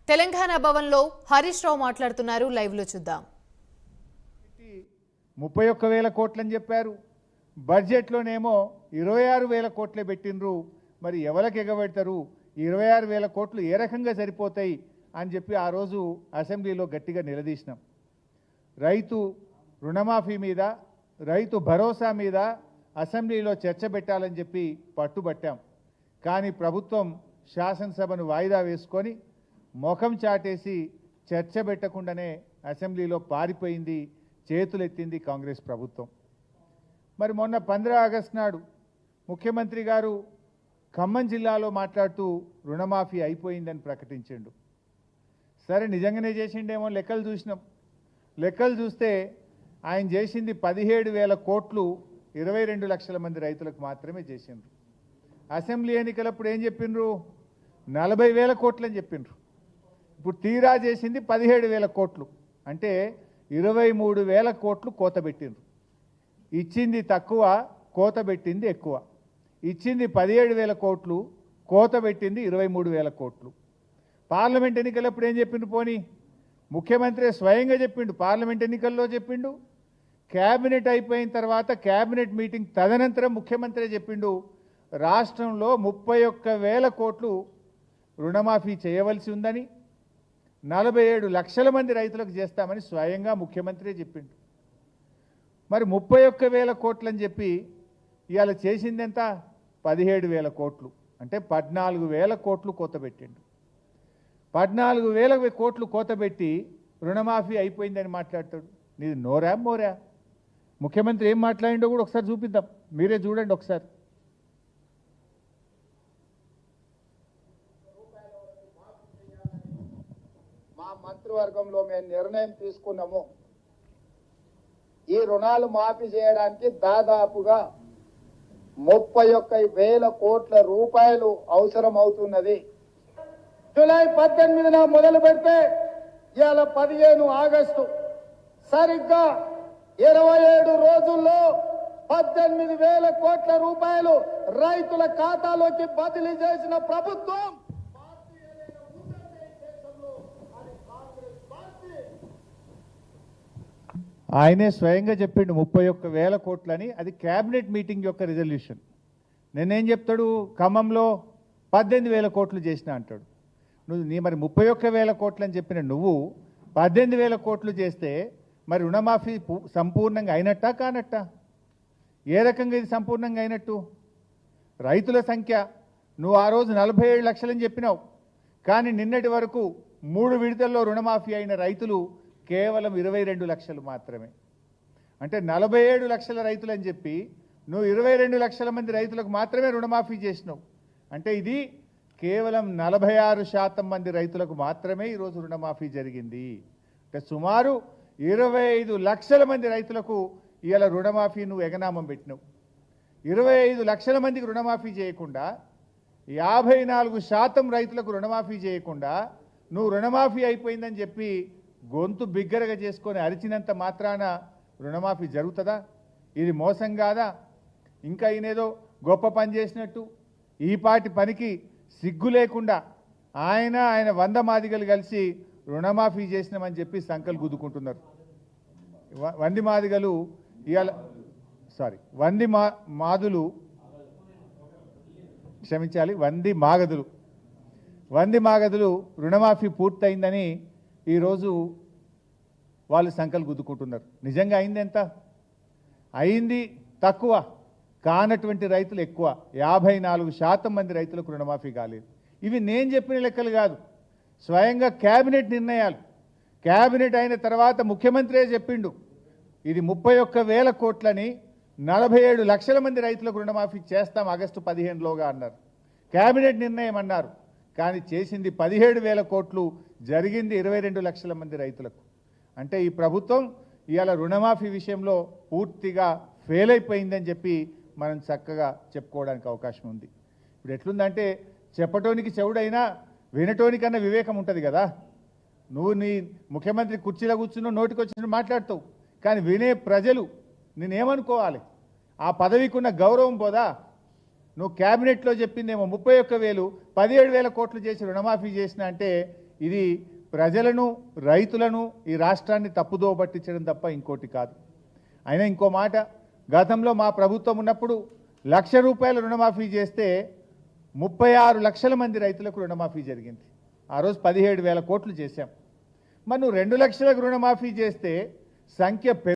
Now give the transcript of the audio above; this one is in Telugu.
తెలంగాణ భవన్లో హరీష్ రావు మాట్లాడుతున్నారు. లైవ్ లో చూద్దాం. 31,000 కోట్లని చెప్పారు. బడ్జెట్లోనేమో 26,000 కోట్లే పెట్టినరు. మరి ఎవరికి ఎగబెడతారు? 26,000 కోట్లు ఏ రకంగా సరిపోతాయి అని చెప్పి ఆ రోజు అసెంబ్లీలో గట్టిగా నిలదీసినాం. రైతు రుణమాఫీ మీద, రైతు భరోసా మీద అసెంబ్లీలో చర్చ పెట్టాలని చెప్పి పట్టుబట్టాం. కానీ ప్రభుత్వం శాసనసభను వాయిదా వేసుకొని ముఖం చాటేసి చర్చ పెట్టకుండానే అసెంబ్లీలో పారిపోయింది, చేతులెత్తింది కాంగ్రెస్ ప్రభుత్వం. మరి మొన్న 15 ఆగస్టు నాడు ముఖ్యమంత్రి గారు ఖమ్మం జిల్లాలో మాట్లాడుతూ రుణమాఫీ అయిపోయిందని ప్రకటించిండు. సరే, నిజంగానే చేసిండేమో లెక్కలు చూసినాం. లెక్కలు చూస్తే ఆయన చేసింది 17,000 కోట్లు 22 లక్షల మంది రైతులకు మాత్రమే చేసిండ్రు. అసెంబ్లీ ఎన్నికలప్పుడు ఏం చెప్పిండ్రు? 40,000 కోట్లు అని చెప్పిండ్రు. ఇప్పుడు తీరా చేసింది 17,000 కోట్లు, అంటే 23,000 కోట్లు కోత పెట్టిండ్రు. ఇచ్చింది తక్కువ, కోత పెట్టింది ఎక్కువ. ఇచ్చింది 17,000 కోట్లు, కోత పెట్టింది 23,000 కోట్లు. పార్లమెంట్ ఎన్నికలప్పుడు ఏం చెప్పిండు? పోనీ ముఖ్యమంత్రి స్వయంగా చెప్పిండు, పార్లమెంట్ ఎన్నికల్లో చెప్పిండు. క్యాబినెట్ అయిపోయిన తర్వాత క్యాబినెట్ మీటింగ్ తదనంతరం ముఖ్యమంత్రి చెప్పిండు, రాష్ట్రంలో 31,000 కోట్లు రుణమాఫీ చేయవలసి ఉందని, 47 లక్షల మంది రైతులకు చేస్తామని స్వయంగా ముఖ్యమంత్రి చెప్పిండు. మరి 31,000 కోట్లు అని చెప్పి ఇవాళ చేసింది ఎంత? 17,000 కోట్లు, అంటే 14,000 కోట్లు కోత పెట్టిండు. 14,000 కోట్లు కోత పెట్టి రుణమాఫీ అయిపోయిందని మాట్లాడతాడు. నీది నోరా మోరా? ముఖ్యమంత్రి ఏం మాట్లాడిండో కూడా ఒకసారి చూపిద్దాం, మీరే చూడండి ఒకసారి. మా మంత్రివర్గంలో మేము నిర్ణయం తీసుకున్నాము. ఈ రుణాలు మాఫీ చేయడానికి దాదాపుగా 31,000 కోట్ల రూపాయలు అవసరం అవుతున్నది. జూలై 18న మొదలు పెడితే ఇవాళ 15 ఆగస్టు, సరిగ్గా 27 రోజుల్లో 18,000 కోట్ల రూపాయలు రైతుల ఖాతాలోకి బదిలీ చేసిన ప్రభుత్వం ఆయనే స్వయంగా చెప్పిండు 31,000 కోట్లని. అది క్యాబినెట్ మీటింగ్ యొక్క రిజల్యూషన్. నేనేం చెప్తాడు? ఖమ్మంలో 18,000 కోట్లు చేసిన అంటాడు. నువ్వు మరి 31,000 కోట్లు అని చెప్పిన నువ్వు 18,000 కోట్లు చేస్తే మరి రుణమాఫీ సంపూర్ణంగా అయినట్టా కానట్టా? ఏ రకంగా ఇది సంపూర్ణంగా అయినట్టు? రైతుల సంఖ్య నువ్వు ఆ రోజు 47 లక్షలని చెప్పినావు, కానీ నిన్నటి వరకు 3 విడతల్లో రుణమాఫీ అయిన రైతులు కేవలం 22 లక్షలు మాత్రమే. అంటే 47 లక్షల రైతులు అని చెప్పి నువ్వు 22 లక్షల మంది రైతులకు మాత్రమే రుణమాఫీ చేసినావు. అంటే ఇది కేవలం 46% మంది రైతులకు మాత్రమే ఈరోజు రుణమాఫీ జరిగింది. అంటే సుమారు 25 లక్షల మంది రైతులకు ఇవాళ రుణమాఫీ నువ్వు ఎగనామం పెట్టినావు. 25 లక్షల మందికి రుణమాఫీ చేయకుండా, 54% రైతులకు రుణమాఫీ చేయకుండా నువ్వు రుణమాఫీ అయిపోయిందని చెప్పి గొంతు బిగ్గరగా చేసుకొని అరిచినంత మాత్రాన రుణమాఫీ జరుగుతుందా? ఇది మోసం కాదా? ఇంకా ఈయనేదో గొప్ప పని చేసినట్టు, ఈ పాటి పనికి సిగ్గు లేకుండా ఆయన 100 మాదిగలు కలిసి రుణమాఫీ చేసినామని చెప్పి సంకలు గుద్దుకుంటున్నారు. వంది మాదిగలు ఇవాళ వంది మాదులు క్షమించాలి, వంది మాగదులు రుణమాఫీ పూర్తయిందని ఈరోజు వాళ్ళు సంకలు గుద్దుకుంటున్నారు. నిజంగా అయింది ఎంత? అయింది తక్కువ, కానటువంటి రైతులు ఎక్కువ. 54% మంది రైతులకు రుణమాఫీ కాలేదు. ఇవి నేను చెప్పిన లెక్కలు కాదు, స్వయంగా క్యాబినెట్ నిర్ణయాలు. క్యాబినెట్ అయిన తర్వాత ముఖ్యమంత్రే చెప్పిండు, ఇది 31,000 కోట్లని 47 లక్షల మంది రైతులకు రుణమాఫీ చేస్తాం ఆగస్టు 15లోగా అన్నారు. క్యాబినెట్ నిర్ణయం అన్నారు, కానీ చేసింది 17,000 కోట్లు, జరిగింది 22 లక్షల మంది రైతులకు. అంటే ఈ ప్రభుత్వం ఇవాళ రుణమాఫీ విషయంలో పూర్తిగా ఫెయిల్ అయిపోయిందని చెప్పి మనం చక్కగా చెప్పుకోవడానికి అవకాశం ఉంది. ఇప్పుడు ఎట్లుందంటే, చెప్పటోనికి చెవుడైనా వినటోనికన్నా వివేకం ఉంటుంది కదా. నువ్వు నీ ముఖ్యమంత్రి కుర్చీలో కూర్చున్న నోటికి వచ్చిన మాట్లాడుతావు, కానీ వినే ప్రజలు నేనేమనుకోవాలి? ఆ పదవికున్న గౌరవం పోదా? నువ్వు క్యాబినెట్లో చెప్పిందేమో 31,000, 17,000 కోట్లు చేసి రుణమాఫీ చేసిన అంటే ఇది ప్రజలను రైతులను ఈ రాష్ట్రాన్ని తప్పుదోవ పట్టించడం తప్ప ఇంకోటి కాదు. అయినా ఇంకో మాట, గతంలో మా ప్రభుత్వం ఉన్నప్పుడు ₹1,00,000 రుణమాఫీ చేస్తే 36 లక్షల మంది రైతులకు రుణమాఫీ జరిగింది. ఆ రోజు 17,000 కోట్లు చేశాం. మరి నువ్వు 2 లక్షలకు రుణమాఫీ చేస్తే సంఖ్య